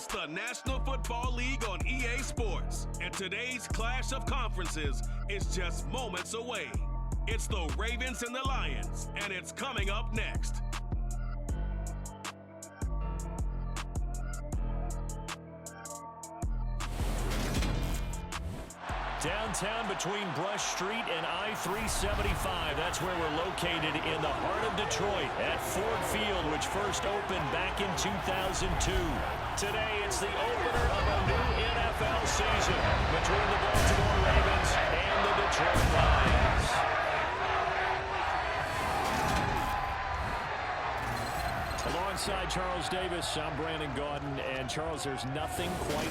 It's the National Football League on EA Sports, and today's clash of conferences is just moments away. It's the Ravens and the Lions, and it's coming up next. Downtown between Brush Street and I-375. That's where we're located in the heart of Detroit at Ford Field, which first opened back in 2002. Today, it's the opener of a new NFL season between the Baltimore Ravens and the Detroit Lions. Alongside Charles Davis, I'm Brandon Gaudin. And Charles, there's nothing quite...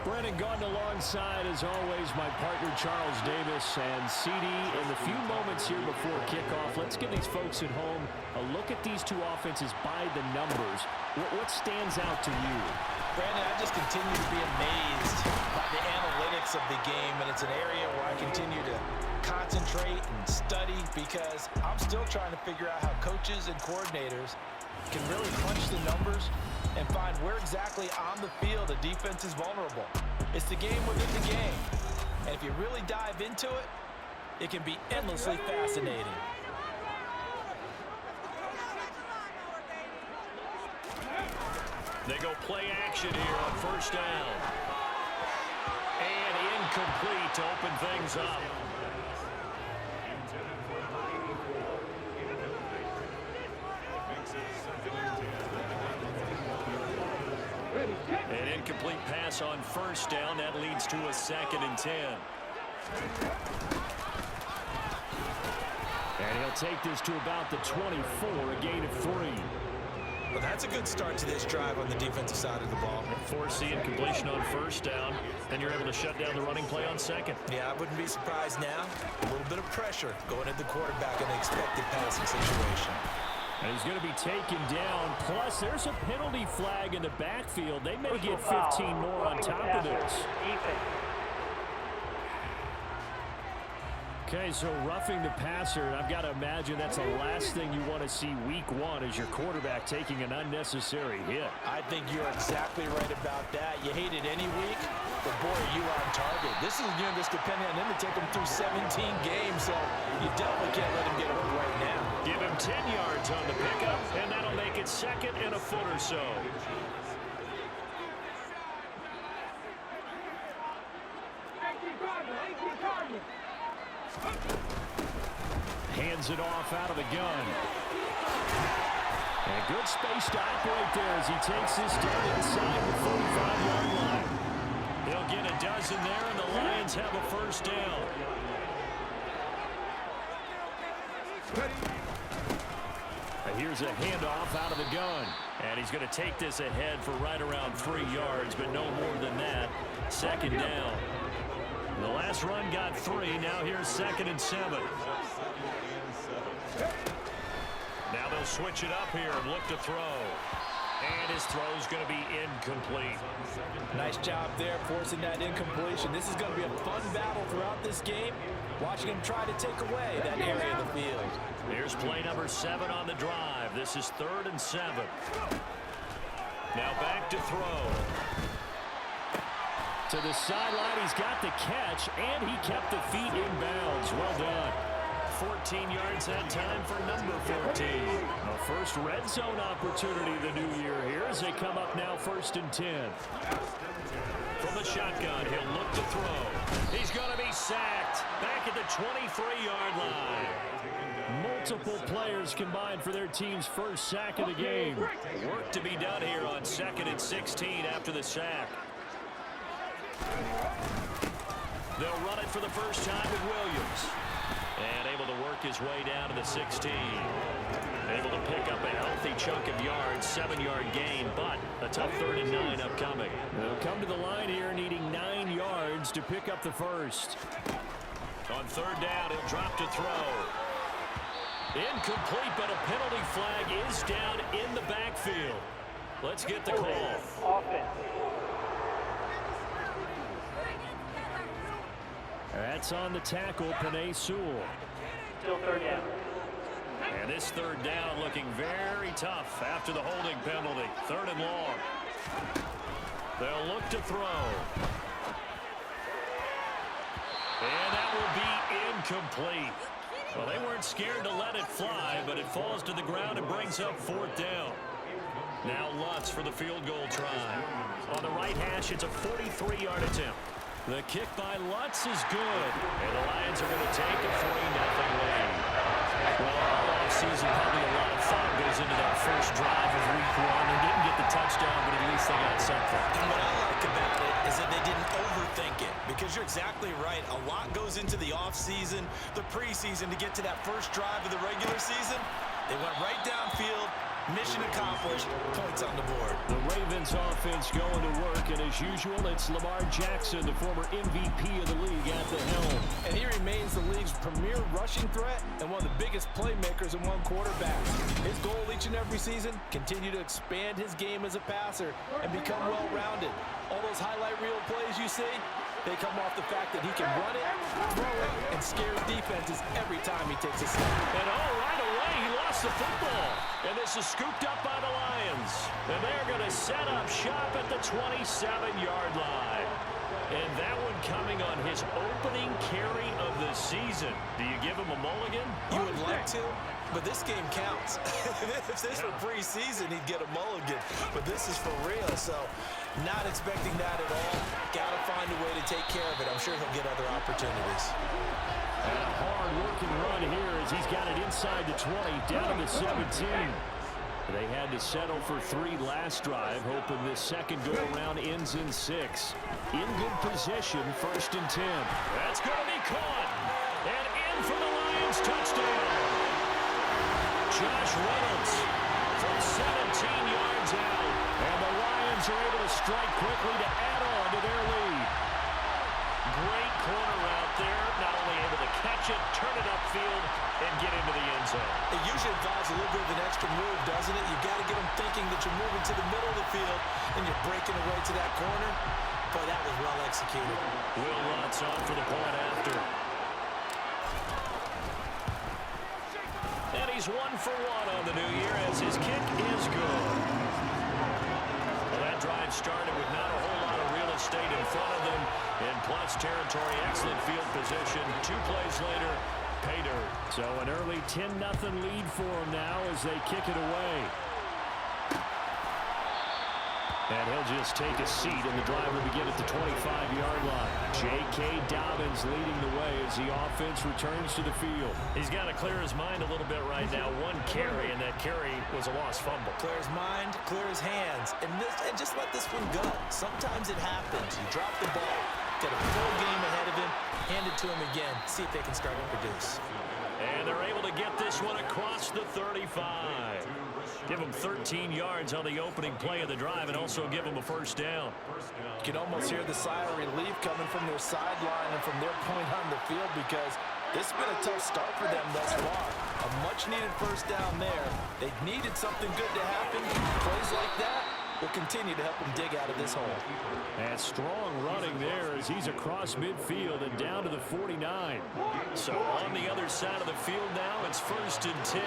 Brandon Gaudin alongside, as always, my partner Charles Davis. And CD, in the few moments here before kickoff, let's give these folks at home a look at these two offenses by the numbers. What stands out to you? Brandon, I just continue to be amazed by the analytics of the game, and it's an area where I continue to concentrate and study because I'm still trying to figure out how coaches and coordinators can really crunch the numbers and find where exactly on the field a defense is vulnerable. It's the game within the game. And if you really dive into it, it can be endlessly fascinating. They go play action here on first down. And incomplete to open things up. An incomplete pass on first down. That leads to a 2nd and 10. And he'll take this to about the 24, a gain of 3. Well, that's a good start to this drive on the defensive side of the ball. Force the incompletion on first down. Then you're able to shut down the running play on second. Yeah, I wouldn't be surprised now. A little bit of pressure going at the quarterback in an expected passing situation. And he's going to be taken down. Plus, there's a penalty flag in the backfield. They may get 15 more on top of this. Okay, so roughing the passer, and I've got to imagine that's the last thing you want to see week 1 is your quarterback taking an unnecessary hit. I think you're exactly right about that. You hate it any week, but boy, are you on target. This is just depending on him to take him through 17 games, so you definitely can't let him get hurt right now. Give him 10 yards on the pickup, and that'll make it 2nd and a foot or so. Hands it off out of the gun. And good space to operate there as he takes this down inside the 45-yard line. He'll get a dozen there, and the Lions have a first down. And here's a handoff out of the gun. And he's going to take this ahead for right around 3 yards, but no more than that. 2nd down. The last run got 3. Now here's 2nd and 7. Now they'll switch it up here and look to throw. And his throw's going to be incomplete. Nice job there forcing that incompletion. This is going to be a fun battle throughout this game. Watching him try to take away that area of the field. Here's play number 7 on the drive. This is 3rd and 7. Now back to throw. To the sideline, he's got the catch, and he kept the feet in bounds. Well done. 14 yards that time for number 14. A first red zone opportunity the new year here as they come up now 1st and 10. From the shotgun, he'll look to throw. He's going to be sacked back at the 23-yard line. Multiple players combined for their team's first sack of the game. Work to be done here on 2nd and 16 after the sack. They'll run it for the first time with Williams. And able to work his way down to the 16. Able to pick up a healthy chunk of yards, 7-yard gain, but a tough 3rd and 9 upcoming. They'll come to the line here needing 9 yards to pick up the first. On 3rd down, he'll drop to throw. Incomplete, but a penalty flag is down in the backfield. Let's get the call. That's on the tackle, Penei Sewell. Still 3rd down. And this third down looking very tough after the holding penalty. 3rd and long. They'll look to throw. And that will be incomplete. Well, they weren't scared to let it fly, but it falls to the ground and brings up 4th down. Now Lutz for the field goal try. On the right hash, it's a 43-yard attempt. The kick by Lutz is good. And the Lions are going to take a 3-0 lead. Well, all offseason, probably a lot of thought goes into that first drive of week 1. They didn't get the touchdown, but at least they got something. And what I like about it is that they didn't overthink it, because you're exactly right. A lot goes into the offseason, the preseason, to get to that first drive of the regular season. They went right downfield. Mission accomplished. Points on the board. The Ravens offense going to work, and as usual, it's Lamar Jackson, the former MVP of the league, at the helm. And he remains the league's premier rushing threat and one of the biggest playmakers in one quarterback. His goal each and every season, continue to expand his game as a passer and become well-rounded. All those highlight reel plays you see, they come off the fact that he can run it, throw it, and scares defenses every time he takes a snap. And right away, he lost the football. And this is scooped up by the Lions. And they're going to set up shop at the 27-yard line. And that one coming on his opening carry of the season. Do you give him a mulligan? You would like to, but this game counts. If this were preseason, he'd get a mulligan. But this is for real, so not expecting that at all. Got to find a way to take care of it. I'm sure he'll get other opportunities. And a hard-working run here as he's got it inside the 20, down to the 17. They had to settle for 3 last drive, hoping this second go-around ends in 6. In good position, 1st and 10. That's going to be caught. And in for the Lions touchdown. Josh Reynolds from 17 yards out. And the Lions are able to strike quickly to add on to their lead. Great corner out there, not only able to catch it, turn it upfield, and get into the end zone. It usually involves a little bit of an extra move, doesn't it? You've got to get them thinking that you're moving to the middle of the field and you're breaking away to that corner. Boy, that was well executed. Will Lutz on for the point after. And he's 1 for 1 on the new year as his kick is good. Well, that drive started with not a whole lot of real estate in front of them. In plus territory, excellent field position. 2 plays later, pay dirt. So an early 10-0 lead for them now as they kick it away. And he'll just take a seat, and the drive will begin at the 25-yard line. J.K. Dobbins leading the way as the offense returns to the field. He's got to clear his mind a little bit right now. 1 carry, and that carry was a lost fumble. Clear his mind, clear his hands, and just let this one go. Sometimes it happens. You drop the ball, get a full game ahead of him, hand it to him again, see if they can start to produce. And they're able to get this one across the 35. Give them 13 yards on the opening play of the drive and also give them a 1st down. You can almost hear the sigh of relief coming from their sideline and from their point on the field, because this has been a tough start for them thus far. A much-needed 1st down there. They needed something good to happen. Plays like that will continue to help them dig out of this hole. And strong running there as he's across midfield and down to the 49. So on the other side of the field now, it's 1st and 10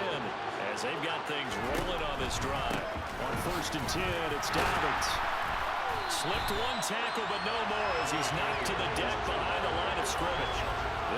as they've got things rolling on this drive. On 1st and 10, it's Dobbins. Slipped 1 tackle, but no more as he's knocked to the deck behind the line of scrimmage.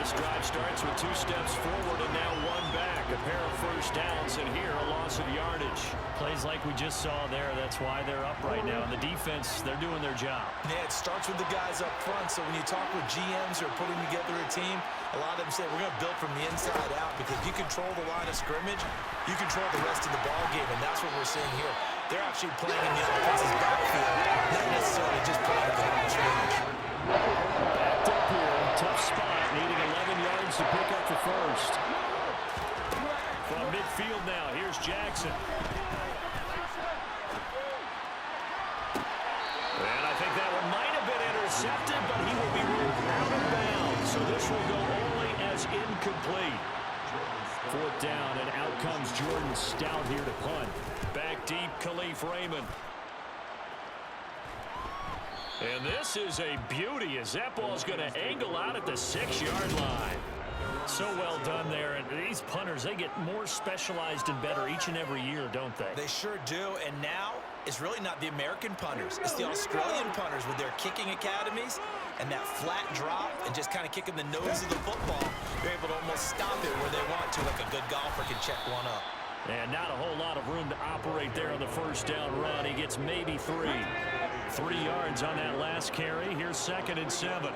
This drive starts with 2 steps forward and now 1 back. A pair of 1st downs, and here a loss of yardage. Plays like we just saw there. That's why they're up right now. And the defense, they're doing their job. Yeah, it starts with the guys up front. So when you talk with GMs who are putting together a team, a lot of them say we're going to build from the inside out, because if you control the line of scrimmage, you control the rest of the ball game, and that's what we're seeing here. They're actually playing in the offense's backfield, not necessarily just playing at the line of scrimmage. Backed up here, tough spot, needing 11 yards to pick up the 1st. From midfield now, here's Jackson. And I think that one might have been intercepted, but he will be ruled out of bounds. So this will go only as incomplete. 4th down, and out comes Jordan Stout here to punt. Back deep, Khalif Raymond. And this is a beauty as that ball's going to angle out at the 6-yard line. So well done there. And these punters, they get more specialized and better each and every year, don't they? They sure do. And now it's really not the American punters. It's the Australian punters with their kicking academies and that flat drop and just kind of kicking the nose of the football. They're able to almost stop it where they want to, like a good golfer can check one up. And not a whole lot of room to operate there on the first down run. He gets maybe 3. 3 yards on that last carry. Here's 2nd and 7.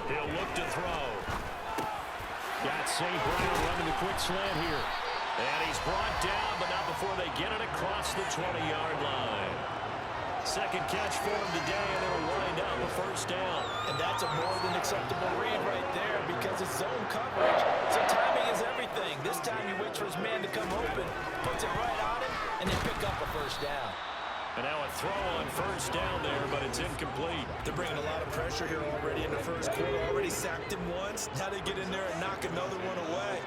He'll look to throw. Got St. Brown running the quick slant here. And he's brought down, but not before they get it across the 20-yard line. Second catch for him today, and it'll wind up a first down. And that's a more than acceptable read right there because it's zone coverage. So timing is everything. This time he waits for his man to come open, puts it right on him, and they pick up a first down. And now a throw on first down there, but it's incomplete. They're bringing a lot of pressure here already in the first quarter. Already sacked him once. Now they get in there and knock another one away.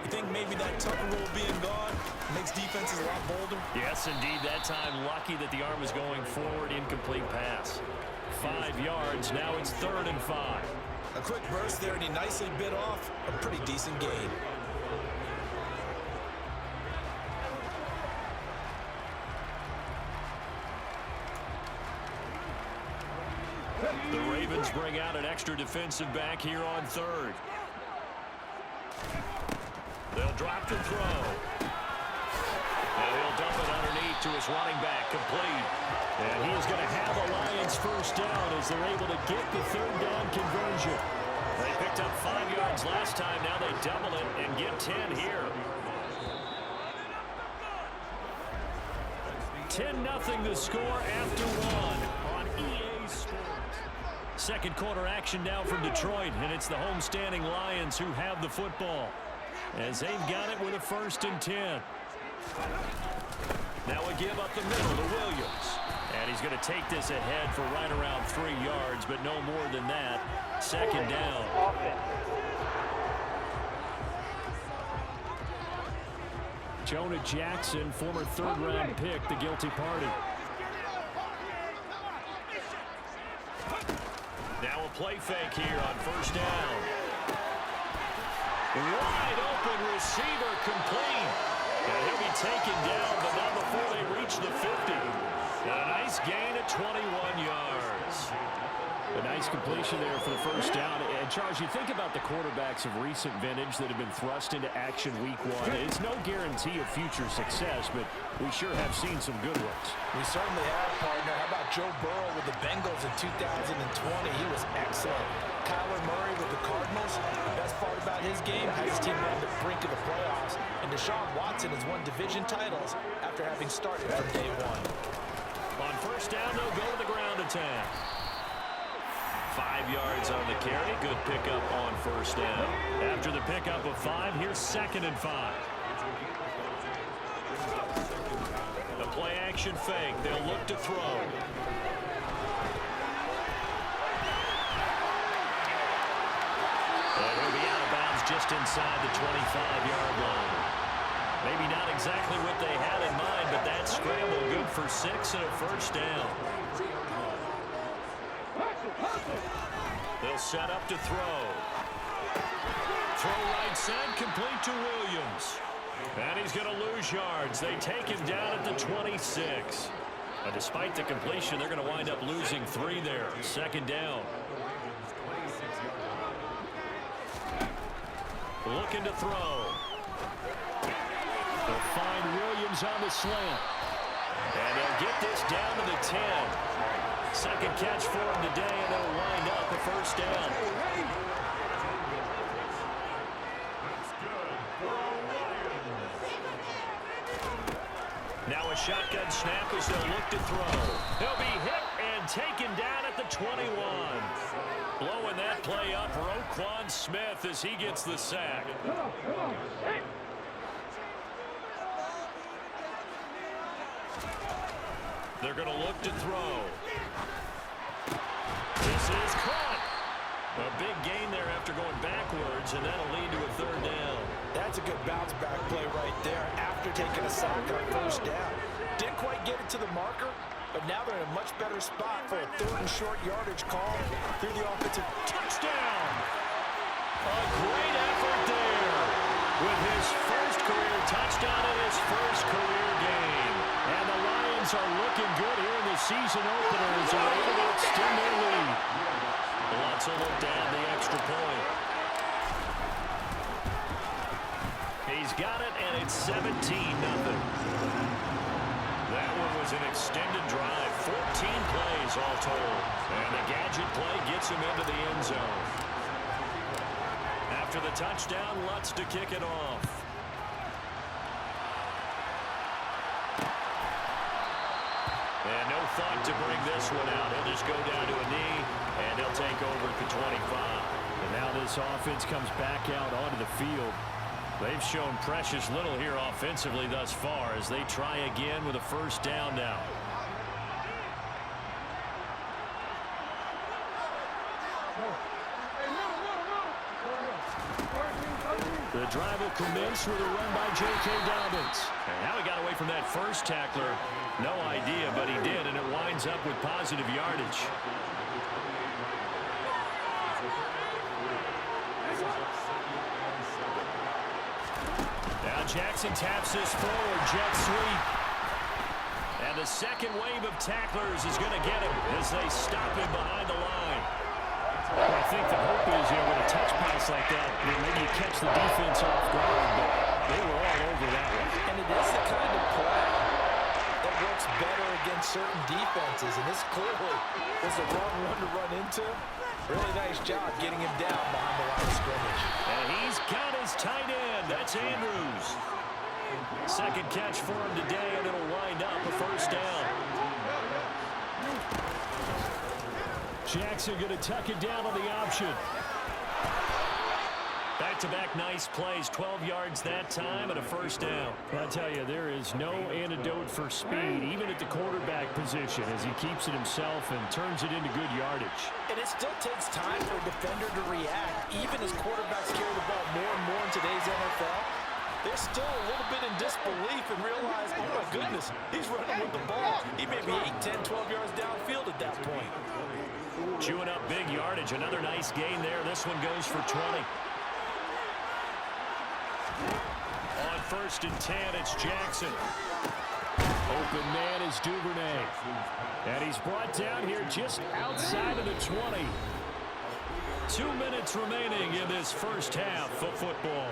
You think maybe that Tucker rule being gone makes defenses a lot bolder? Yes, indeed. That time, lucky that the arm was going forward. Incomplete pass. 5 yards. Now it's 3rd and 5. A quick burst there, and he nicely bit off a pretty decent gain. The Ravens bring out an extra defensive back here on 3rd. They'll drop the throw. And he'll dump it underneath to his running back, complete. And he is going to have a Lions first down as they're able to get the 3rd down conversion. They picked up 5 yards last time. Now they double it and get 10 here. 10-0 the score after 1 on EA Sports. Second quarter action now from Detroit, and it's the homestanding Lions who have the football as they've got it with a 1st and 10. Now a give up the middle to Williams. And he's going to take this ahead for right around 3 yards, but no more than that. 2nd down. Jonah Jackson, former 3rd-round pick, the guilty party. Now a play fake here on first down. Wide open receiver, complete. And he'll be taken down, but not before they reach the 50. And a nice gain at 21 yards. A nice completion there for the first down. And Charles, you think about the quarterbacks of recent vintage that have been thrust into action week 1. It's no guarantee of future success, but we sure have seen some good ones. We certainly have, partner. How about Joe Burrow with the Bengals in 2020? He was excellent. Kyler Murray with the Cardinals. The best part about his game, has his team on the brink of the playoffs. And Deshaun Watson has won division titles after having started from day 1. On first down, they'll go to the ground attack. 5 yards on the carry. Good pickup on first down. After the pickup of 5, here's 2nd and 5. The play action fake. They'll look to throw. And he'll be out of bounds just inside the 25-yard line. Maybe not exactly what they had in mind, but that scramble good for 6 and a first down. They'll set up to throw. Throw right side, complete to Williams. And he's going to lose yards. They take him down at the 26. But despite the completion, they're going to wind up losing 3 there. 2nd down. Looking to throw. They'll find Williams on the slant. And they'll get this down to the 10. Second catch for him today, and they'll wind up a first down. Now a shotgun snap as they'll look to throw. He'll be hit and taken down at the 21. Blowing that play up, Roquan Smith as he gets the sack. They're going to look to throw. This is caught. A big gain there after going backwards, and that'll lead to a 3rd down. That's a good bounce back play right there after taking a sack on first down. Didn't quite get it to the marker, but now they're in a much better spot for a 3rd and short yardage call through the offensive. Touchdown! A great effort there with his first career touchdown in his first career game. And the Lions are looking good here in the season opener as they're able to extend their lead. Lutz will look down the extra point. He's got it, and it's 17-0. That one was an extended drive, 14 plays all told. And the gadget play gets him into the end zone. After the touchdown, Lutz to kick it off. And no thought to bring this one out. He'll just go down to a knee, and he'll take over at the 25. And now this offense comes back out onto the field. They've shown precious little here offensively thus far as they try again with a first down now. The drive will commence with a run by J.K. Dobbins. And now he got away from that first tackler. No idea, but he did, and it winds up with positive yardage. Now Jackson taps this forward, jet sweep. And the second wave of tacklers is going to get him as they stop him behind the line. Well, I think the hope is, with a touch pass like that, maybe you catch the defense off guard, but they were all over that one. And it is the kind of play that works better against certain defenses, and this clearly was the wrong one to run into. Really nice job getting him down behind the line of scrimmage. And he's got his tight end. That's Andrews. Second catch for him today, and it'll wind up a first down. Jackson going to tuck it down on the option. Back-to-back nice plays, 12 yards that time and a first down. I'll tell you, there is no antidote for speed, even at the quarterback position, as he keeps it himself and turns it into good yardage. And it still takes time for a defender to react, even as quarterbacks carry the ball more and more in today's NFL. They're still a little bit in disbelief and realize, oh my goodness, he's running with the ball. He may be 8, 10, 12 yards downfield at that point. Chewing up big yardage. Another nice gain there. This one goes for 20. On 1st and 10, it's Jackson. Open man is Duvernay. And he's brought down here just outside of the 20. 2 minutes remaining in this first half of football.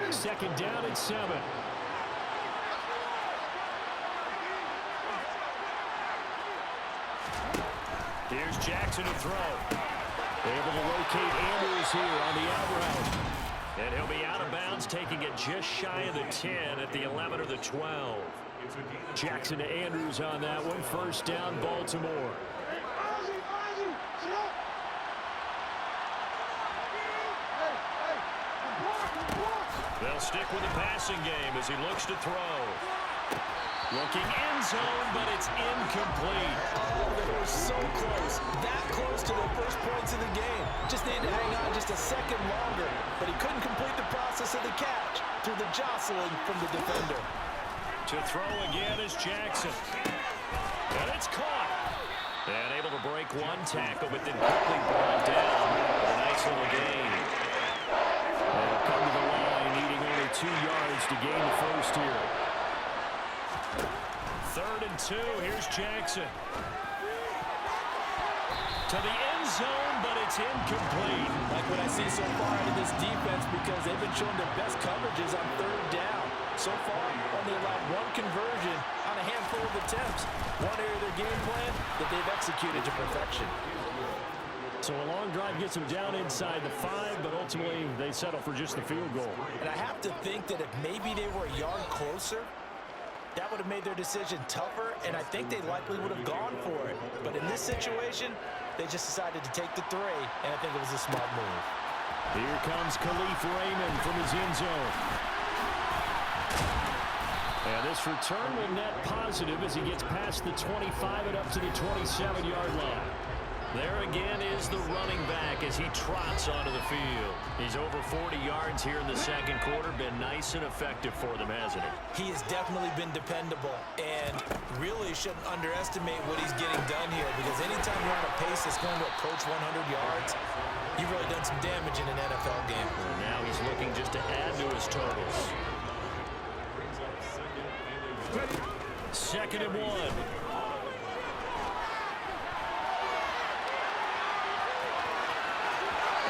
Second down at 7. Here's Jackson to throw. Able to locate Andrews here on the out route. And he'll be out of bounds, taking it just shy of the 10 at the 11 or the 12. Jackson to Andrews on that one. First down, Baltimore. They'll stick with the passing game as he looks to throw. Looking end zone, but it's incomplete. They were so close, that close to their first points of the game. Just needed to hang on just a second longer, but he couldn't complete the process of the catch through the jostling from the defender. To throw again is Jackson. And it's caught. And able to break one tackle, but then quickly brought down. A nice little gain. They'll come to the line, needing only 2 yards to gain the first here. 3rd and 2, here's Jackson. To the end zone, but it's incomplete. Like what I see so far out of this defense, because they've been showing their best coverages on 3rd down. So far, only allowed 1 conversion on a handful of attempts. One area of their game plan that they've executed to perfection. So a long drive gets them down inside the 5, but ultimately they settle for just the field goal. And I have to think that if maybe they were a yard closer, that would have made their decision tougher, and I think they likely would have gone for it. But in this situation, they just decided to take the 3, and I think it was a smart move. Here comes Khalif Raymond from his end zone. And this return will net positive as he gets past the 25 and up to the 27-yard line. There again is the running back as he trots onto the field. He's over 40 yards here in the second quarter. Been nice and effective for them, hasn't he? He has definitely been dependable, and really shouldn't underestimate what he's getting done here, because anytime you're on a pace that's going to approach 100 yards, You've really done some damage in an NFL game. And now he's looking just to add to his totals. 2nd and 1.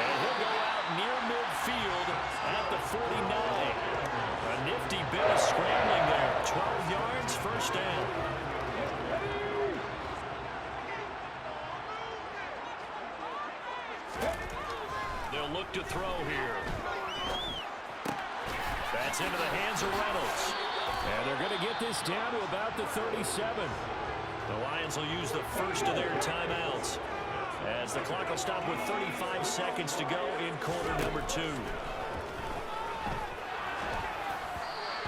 And he'll go out near midfield at the 49. A nifty bit of scrambling there. 12 yards, first down. They'll look to throw here. That's into the hands of Reynolds. And they're going to get this down to about the 37. The Lions will use the first of their timeouts, as the clock will stop with 35 seconds to go in quarter number 2.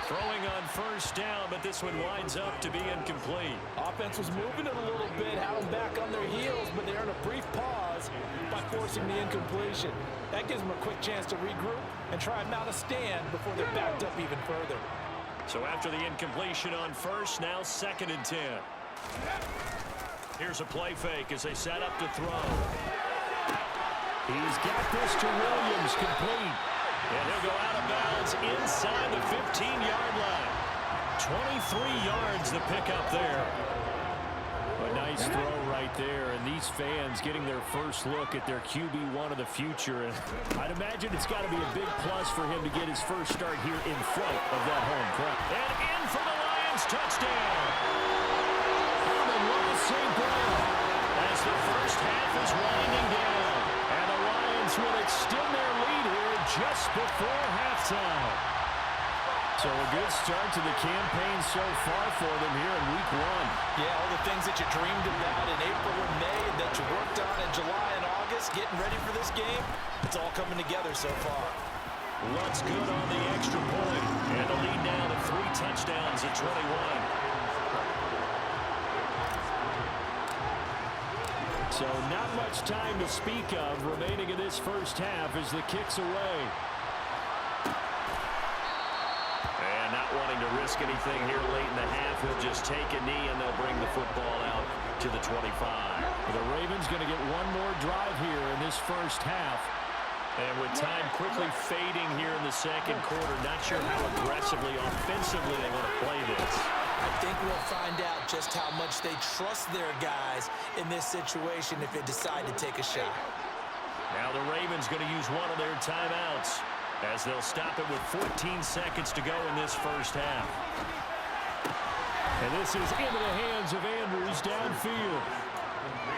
Throwing on first down, but this one winds up to be incomplete. Offense was moving it a little bit, had them back on their heels, but they earned a brief pause by forcing the incompletion. That gives them a quick chance to regroup and try and mount a stand before they're backed up even further. So after the incompletion on first, now 2nd and 10. Here's a play fake as they set up to throw. He's got this to Williams, complete. And he'll go out of bounds inside the 15-yard line. 23 yards the pickup there. A nice throw right there, and these fans getting their first look at their QB1 of the future. And I'd imagine it's got to be a big plus for him to get his first start here in front of that home crowd. And in for the Lions, touchdown. St. Brown, as the first half is winding down, and the Lions will extend their lead here just before halftime. So a good start to the campaign so far for them here in week 1. Yeah, all the things that you dreamed about in April and May and that you worked on in July and August, getting ready for this game, it's all coming together so far. What's good on the extra point, and the lead now to 3 touchdowns at 21. So not much time to speak of remaining in this first half as the kick's away. And not wanting to risk anything here late in the half, he'll just take a knee and they'll bring the football out to the 25. The Ravens going to get one more drive here in this first half. And with time quickly fading here in the second quarter, not sure how aggressively, offensively they want to play this. I think we'll find out just how much they trust their guys in this situation if they decide to take a shot. Now the Ravens going to use one of their timeouts as they'll stop it with 14 seconds to go in this first half. And this is into the hands of Andrews downfield.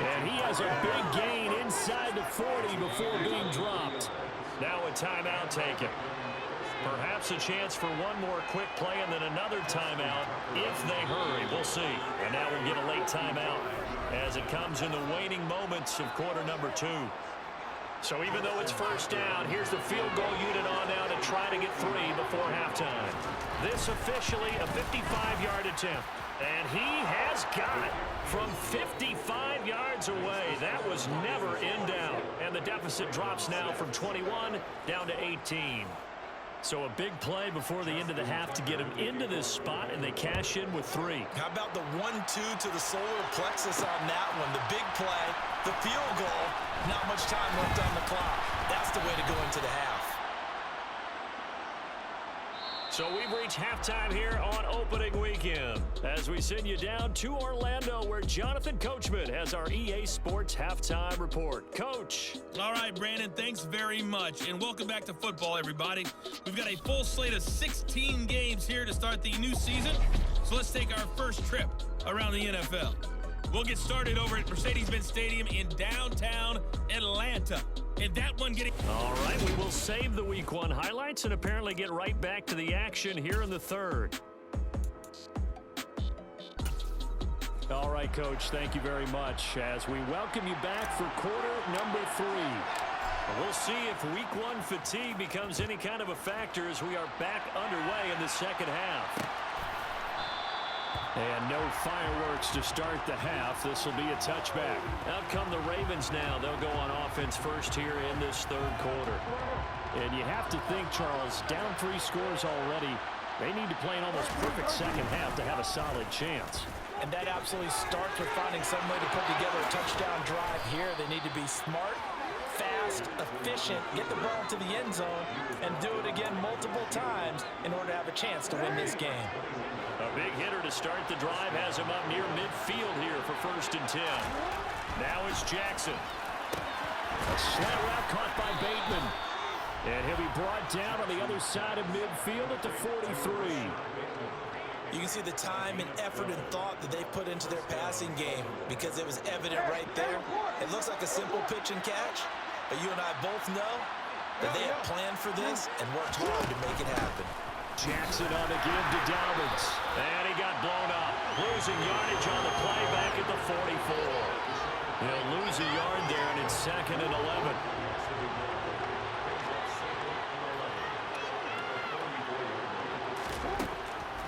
And he has a big gain inside the 40 before being dropped. Now a timeout taken. Perhaps a chance for one more quick play and then another timeout if they hurry. We'll see. And now we'll get a late timeout as it comes in the waning moments of quarter number 2. So even though it's first down, here's the field goal unit on now to try to get 3 before halftime. This officially a 55-yard attempt. And he has got it from 55 yards away. That was never in doubt. And the deficit drops now from 21 down to 18. So a big play before the end of the half to get him into this spot, and they cash in with 3. How about the 1-2 to the solar plexus on that one? The big play, the field goal, not much time left on the clock. That's the way to go into the half. So we've reached halftime here on opening weekend as we send you down to Orlando where Jonathan Coachman has our EA Sports halftime report. Coach. All right, Brandon, thanks very much. And welcome back to football, everybody. We've got a full slate of 16 games here to start the new season. So let's take our first trip around the NFL. We'll get started over at Mercedes-Benz Stadium in downtown Atlanta. And that one getting... All right, we will save the Week 1 highlights and apparently get right back to the action here in the third. All right, Coach, thank you very much as we welcome you back for quarter number 3. We'll see if Week 1 fatigue becomes any kind of a factor as we are back underway in the second half. And no fireworks to start the half. This will be a touchback. Out come the Ravens now. They'll go on offense first here in this third quarter. And you have to think, Charles, down 3 scores already. They need to play an almost perfect second half to have a solid chance. And that absolutely starts with finding some way to put together a touchdown drive here. They need to be smart, fast, fast, efficient, get the ball to the end zone, and do it again multiple times in order to have a chance to win this game. A big hitter to start the drive has him up near midfield here for 1st and 10. Now it's Jackson. A slant route caught by Bateman. And he'll be brought down on the other side of midfield at the 43. You can see the time and effort and thought that they put into their passing game because it was evident right there. It looks like a simple pitch and catch, but you and I both know that they have planned for this and worked hard to make it happen. Jackson on the give to Dobbins. And he got blown up. Losing yardage on the play back at the 44. He'll lose a yard there, and it's 2nd and 11.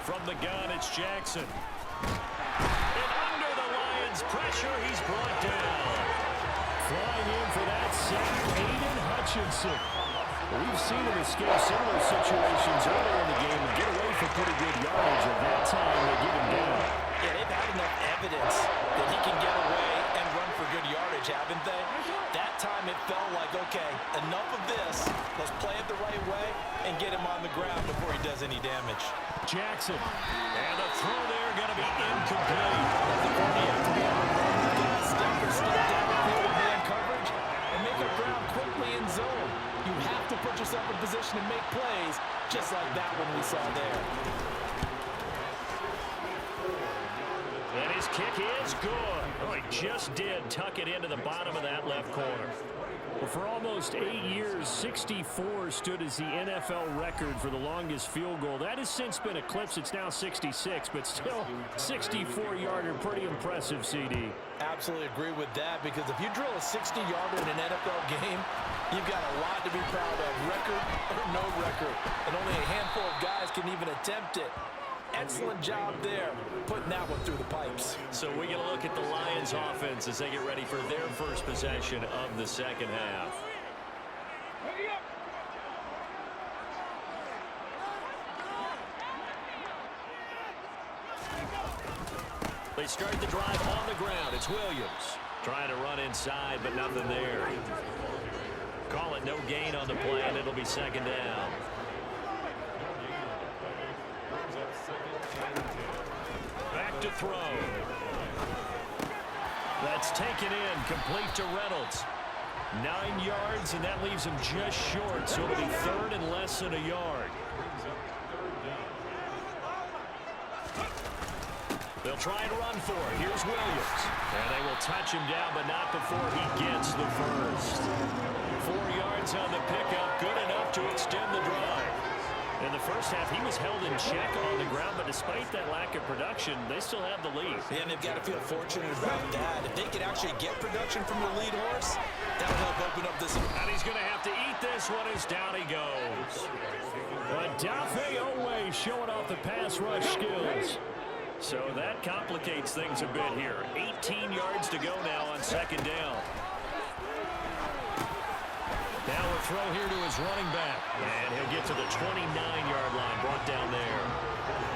From the gun, it's Jackson. And under the Lions' pressure, he's brought down. Flying in for that sack, Aiden Hutchinson. We've seen him escape similar situations earlier in the game and get away for pretty good yardage, and that time they get him down. Yeah, they've had enough evidence that he can get away and run for good yardage, haven't they? That time it felt like, okay, enough of this. Let's play it the right way and get him on the ground before he does any damage. Jackson. And the throw there going to be incomplete. Step for step down the field with man coverage and make up ground quickly in zone. You have to put yourself in position to make plays just like that one we saw there. And his kick is good. Oh, he just did tuck it into the bottom of that left corner. Well, for almost 8 years, 64 stood as the NFL record for the longest field goal. That has since been eclipsed. It's now 66, but still 64-yarder. Pretty impressive, CD. Absolutely agree with that, because if you drill a 60-yarder in an NFL game, you've got a lot to be proud of, record or no record. And only a handful of guys can even attempt it. Excellent job there, putting that one through the pipes. So we get a look at the Lions offense as they get ready for their first possession of the second half. They start the drive on the ground. It's Williams trying to run inside, but nothing there. Call it no gain on the play, and it'll be 2nd down. Back to throw. That's taken in, complete to Reynolds. 9 yards, and that leaves him just short, so it'll be 3rd and less than a yard. They'll try and run for it. Here's Williams. And they will touch him down, but not before he gets the first. 4 yards on the pickup, good enough to extend the drive. In the first half, he was held in check on the ground, but despite that lack of production, they still have the lead. Yeah, and they've got to feel fortunate about that. If they could actually get production from the lead horse, that'll help open up this. And he's going to have to eat this one as down he goes. But Dafe Owe showing off the pass rush skills. So that complicates things a bit here. 18 yards to go now on 2nd down. Now a throw here to his running back. And he'll get to the 29-yard line, brought down there.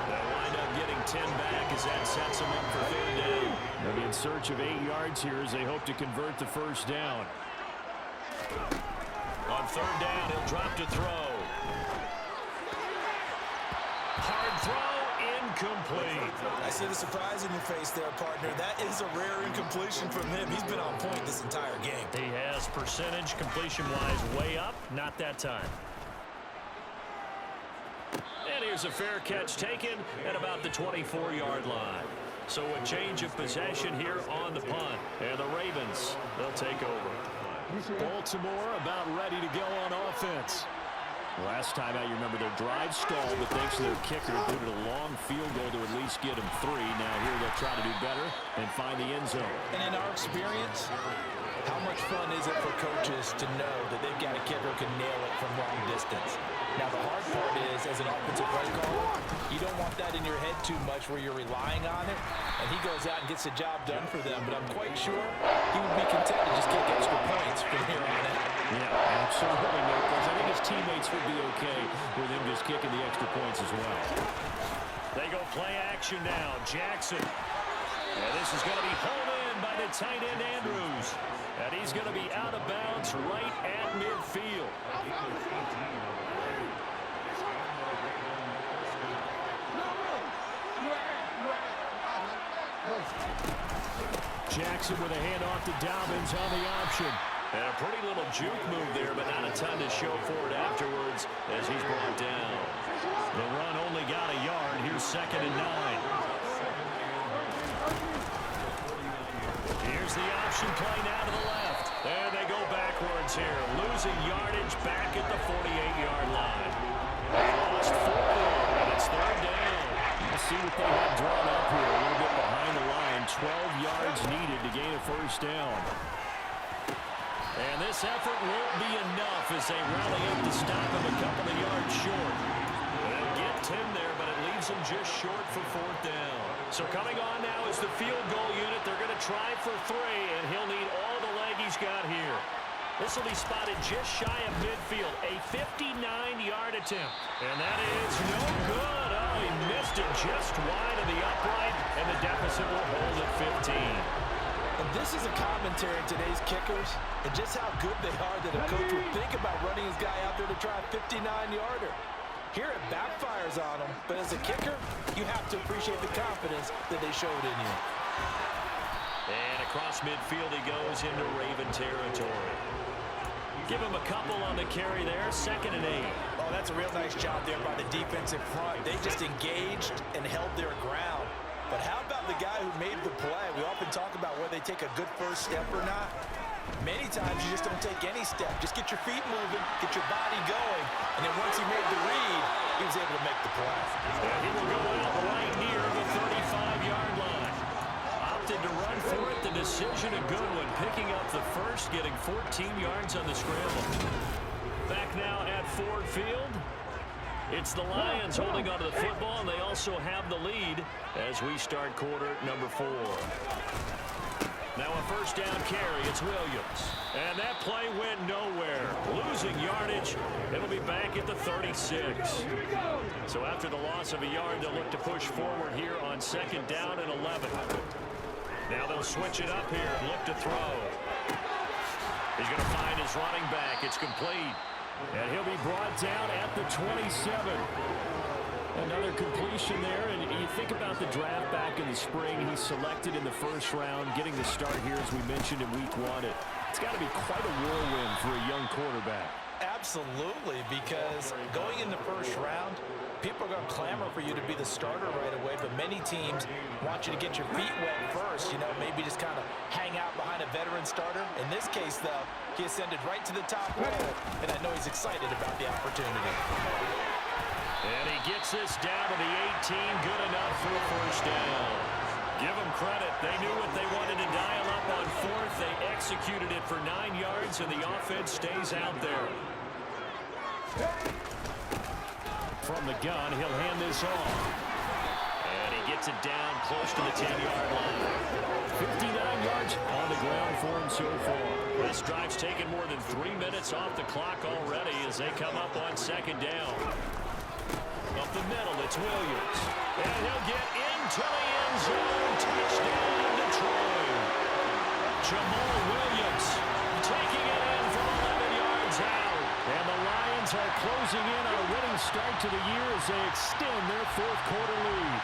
They'll wind up getting 10 back as that sets him up for 3rd down. They'll be in search of 8 yards here as they hope to convert the 1st down. On 3rd down, he'll drop to throw. Hard throw, incomplete. I see the surprise in your face there, partner. That is a rare incompletion from him. He's been on point this entire game. He has percentage completion-wise way up, not that time. And here's a fair catch taken at about the 24-yard line. So a change of possession here on the punt. And the Ravens, they'll take over. Baltimore about ready to go on offense. Last time out, you remember their drive stalled, but thanks to their kicker, included a long field goal to at least get them 3. Now here they'll try to do better and find the end zone. And in our experience, how much fun is it for coaches to know that they've got a kicker who can nail it from long distance? Now, the hard part is, as an offensive play caller, you don't want that in your head too much where you're relying on it, and he goes out and gets the job done for them. But I'm quite sure he would be content to just kick extra points from here on out. Yeah, absolutely, because I think his teammates would be okay with him just kicking the extra points as well. They go play action now. Jackson. And this is going to be home in in by the tight end Andrews. And he's going to be out of bounds right at midfield. Jackson with a handoff to Dobbins on the option. And a pretty little juke move there, but not a ton to show for it afterwards as he's brought down. The run only got a yard. Here's 2nd and 9. Here's the option play now to the left. And they go backwards here, losing yardage back at the 48-yard line. Lost 4, and it's 3rd down. Let's see what they have drawn up here. A little bit behind the line. 12 yards needed to gain a 1st down. And this effort won't be enough as they rally up to stop him a couple of yards short. They'll get 10 there, but it leaves him just short for 4th down. So coming on now is the field goal unit. They're going to try for 3, and he'll need all the leg he's got here. This will be spotted just shy of midfield. A 59-yard attempt. And that is no good. Oh, he missed it just wide of the upright, and the deficit will hold at 15. And this is a commentary on today's kickers and just how good they are that a coach would think about running his guy out there to try a 59-yarder. Here it backfires on him, but as a kicker, you have to appreciate the confidence that they showed in you. And across midfield he goes into Raven territory. Give him a couple on the carry there, 2nd and 8. Oh, that's a real nice job there by the defensive front. They just engaged and held their ground. But how about the guy who made the play? We often talk about whether they take a good first step or not. Many times you just don't take any step. Just get your feet moving, get your body going, and then once he made the read, he was able to make the play. And he will go out right near the 35-yard line. Opted to run for it. The decision a good one. Picking up the first, getting 14 yards on the scramble. Back now at Ford Field. It's the Lions holding onto the football, and they also have the lead as we start quarter number 4. Now a 1st down carry. It's Williams. And that play went nowhere. Losing yardage. It'll be back at the 36. So after the loss of a yard, they'll look to push forward here on 2nd down and 11. Now they'll switch it up here and look to throw. He's going to find his running back. It's complete. And he'll be brought down at the 27. Another completion there, and you think about the draft back in the spring. He's selected in the 1st round, getting the start here, as we mentioned, in week 1. It's got to be quite a whirlwind for a young quarterback. Absolutely, because going in the 1st round, people are going to clamor for you to be the starter right away, but many teams want you to get your feet wet first, maybe just kind of hang out behind a veteran starter. In this case, though, he ascended right to the top roll, and I know he's excited about the opportunity. And he gets this down to the 18, good enough for a 1st down. Give them credit. They knew what they wanted to dial up on 4th. They executed it for 9 yards, and the offense stays out there. From the gun, he'll hand this off. And he gets it down close to the 10-yard line. 59 yards on the ground for him so far. This drive's taken more than 3 minutes off the clock already as they come up on 2nd down. Up the middle, it's Williams. And he'll get into the end zone. Touchdown, Detroit. Jamal Williams taking it in from 11 yards out. And the Lions are closing in on a winning start to the year as they extend their 4th quarter lead.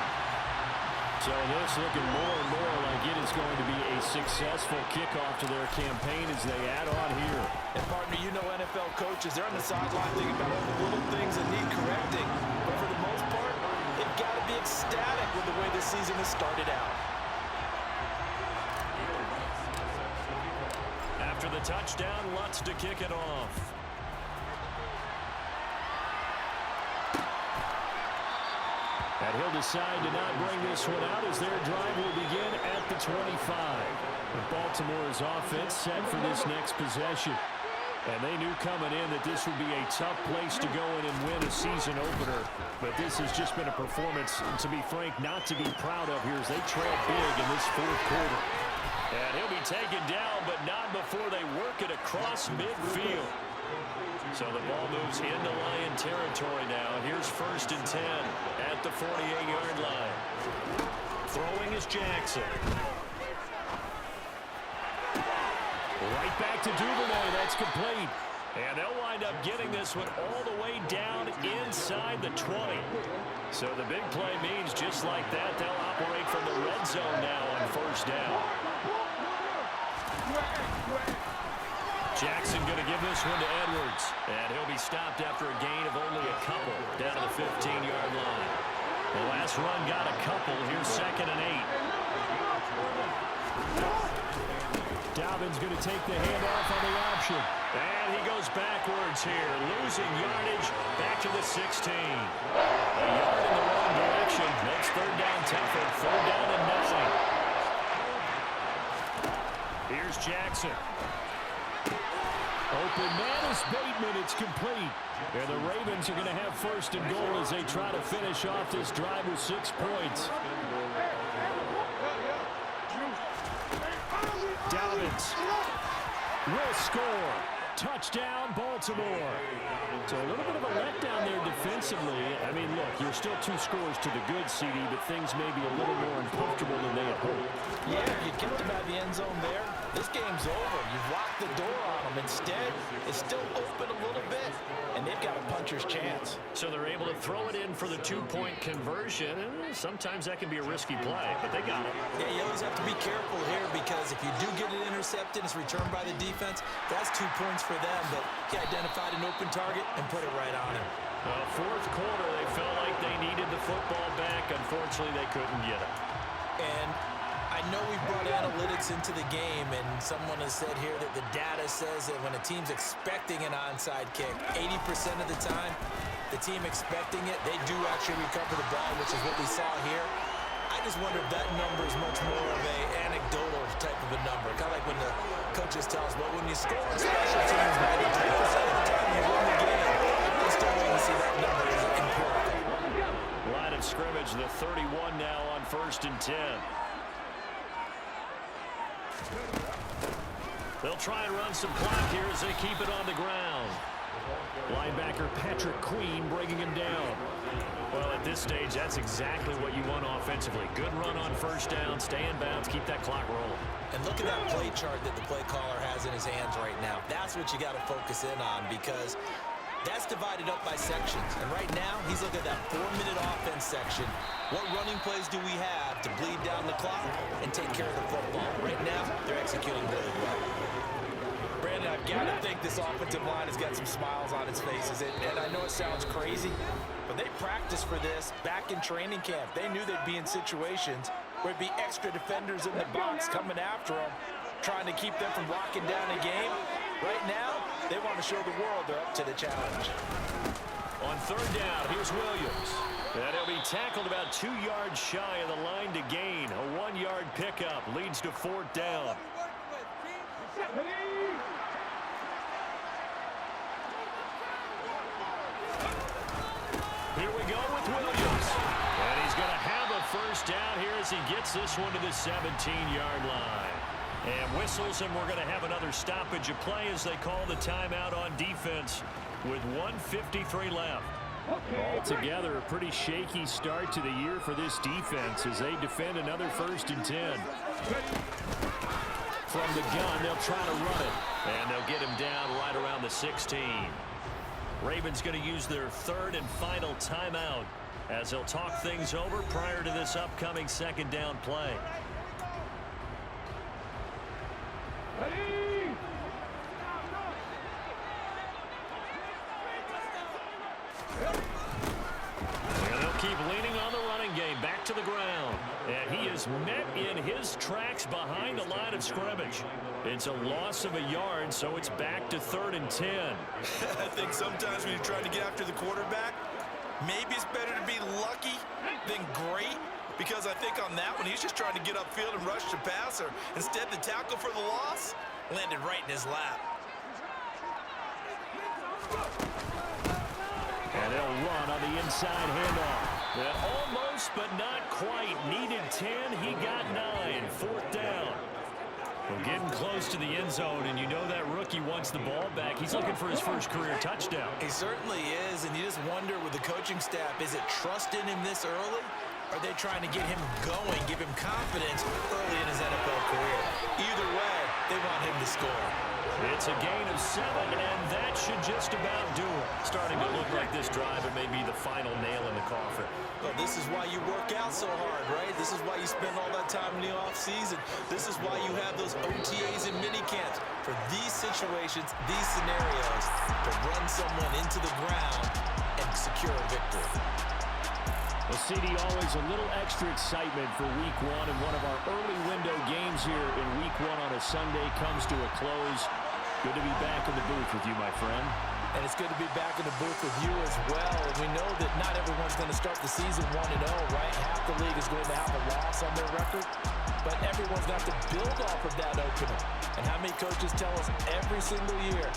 So this looking more and more like it is going to be a successful kickoff to their campaign as they add on here. And partner, NFL coaches, they're on the sideline thinking about all the little things that need correcting. But for the most part, they've got to be ecstatic with the way this season has started out. After the touchdown, Lutz to kick it off. And he'll decide to not bring this one out as their drive will begin at the 25. Baltimore's offense set for this next possession. And they knew coming in that this would be a tough place to go in and win a season opener. But this has just been a performance, to be frank, not to be proud of here as they trail big in this 4th quarter. And he'll be taken down, but not before they work it across midfield. So the ball moves into Lion territory now. Here's 1st and 10 at the 48-yard line. Throwing is Jackson. Right back to Duvernay. That's complete. And they'll wind up getting this one all the way down inside the 20. So the big play means just like that, they'll operate from the red zone now on first down. Jackson going to give this one to Edwards. And he'll be stopped after a gain of only a couple down to the 15-yard line. The last run got a couple. Here's 2nd and 8. Dobbins going to take the handoff on the option. And he goes backwards here, losing yardage back to the 16. A yard in the wrong direction makes third down tougher. 3rd down and 9. Here's Jackson. Open man is Bateman. It's complete. And the Ravens are going to have 1st and goal as they try to finish off this drive with 6 points. Dobbins will score. Touchdown, Baltimore. So a little bit of a letdown there defensively. I mean, look, you're still 2 scores to the good, CD, but things may be a little more uncomfortable than they had hoped. Yeah, if you kept them out of the end zone there, this game's over. You've locked the door on them. Instead, it's still open a little bit, and they've got a puncher's chance. So they're able to throw it in for the 2-point conversion, and sometimes that can be a risky play, but they got it. Yeah, you always have to be careful here because if you do get it intercepted, it's returned by the defense, that's 2 points for them, but he identified an open target and put it right on him. 4th quarter, they felt like they needed the football back. Unfortunately, they couldn't get it. And I know we brought analytics into the game, and someone has said here that the data says that when a team's expecting an onside kick, 80% of the time, the team expecting it, they do actually recover the ball, which is what we saw here. I just wonder if that number is much more of a anecdotal type of a number. Kind of like when the coaches tell us, well, when you score on special teams, 93% of the time you win the game. I'm still waiting to see that number is empirical. Line of scrimmage, the 31 now on 1st and 10. They'll try and run some clock here as they keep it on the ground. Linebacker Patrick Queen bringing him down. Well, at this stage, that's exactly what you want offensively. Good run on 1st down, stay in bounds, keep that clock rolling. And look at that play chart that the play caller has in his hands right now. That's what you got to focus in on because that's divided up by sections. And right now, he's looking at that 4-minute offense section. What running plays do we have to bleed down the clock and take care of the football? Right now, they're executing really well. Brandon, I've got to think this offensive line has got some smiles on its faces. And I know it sounds crazy, but they practiced for this back in training camp. They knew they'd be in situations where it'd be extra defenders in the box coming after them, trying to keep them from locking down a game. Right now, they want to show the world they're up to the challenge. On 3rd down, here's Williams. And he'll be tackled about 2 yards shy of the line to gain. A 1-yard pickup leads to 4th down. Here we go with Williams. And he's going to have a 1st down here as he gets this one to the 17-yard line. And whistles, and we're going to have another stoppage of play as they call the timeout on defense with 1:53 left. Altogether, a pretty shaky start to the year for this defense as they defend another 1st and 10. From the gun, they'll try to run it. And they'll get him down right around the 16. Ravens going to use their 3rd and final timeout as they'll talk things over prior to this upcoming 2nd down play. And they'll keep leaning on the running game back to the ground. And he is met in his tracks behind the line of scrimmage. It's a loss of a yard, so it's back to 3rd and 10. I think sometimes when you're trying to get after the quarterback, maybe it's better to be lucky than great. Because I think on that one, he's just trying to get upfield and rush the passer. Instead, the tackle for the loss landed right in his lap. And they'll run on the inside handoff. And almost, but not quite. Needed 10. He got 9. 4th down. We're getting close to the end zone, and you know that rookie wants the ball back. He's looking for his first career touchdown. He certainly is, and you just wonder with the coaching staff, is it trust in him this early? Or are they trying to get him going, give him confidence early in his NFL career? Either way, They want him to score. It's a gain of 7, and that should just about do it. Starting to look like this drive, it may be the final nail in the coffin. Well, this is why you work out so hard, right? This is why you spend all that time in the offseason. This is why you have those OTAs and mini camps. For these situations, these scenarios, to run someone into the ground and secure a victory. Well, CD, always a little extra excitement for Week 1, and one of our early window games here in Week 1 on a Sunday comes to a close. Good to be back in the booth with you, my friend. And it's good to be back in the booth with you as well. And we know that not everyone's going to start the season 1-0, right? Half the league is going to have a loss on their record. But everyone's got to build off of that opener. And how many coaches tell us every single year,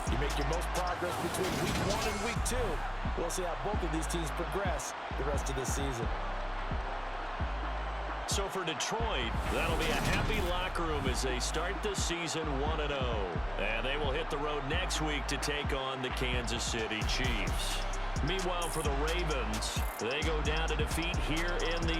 you make your most progress between Week 1 and Week 2. We'll see how both of these teams progress the rest of this season. So for Detroit, that'll be a happy locker room as they start the season 1-0. And they will hit the road next week to take on the Kansas City Chiefs. Meanwhile, for the Ravens, they go down to defeat here in the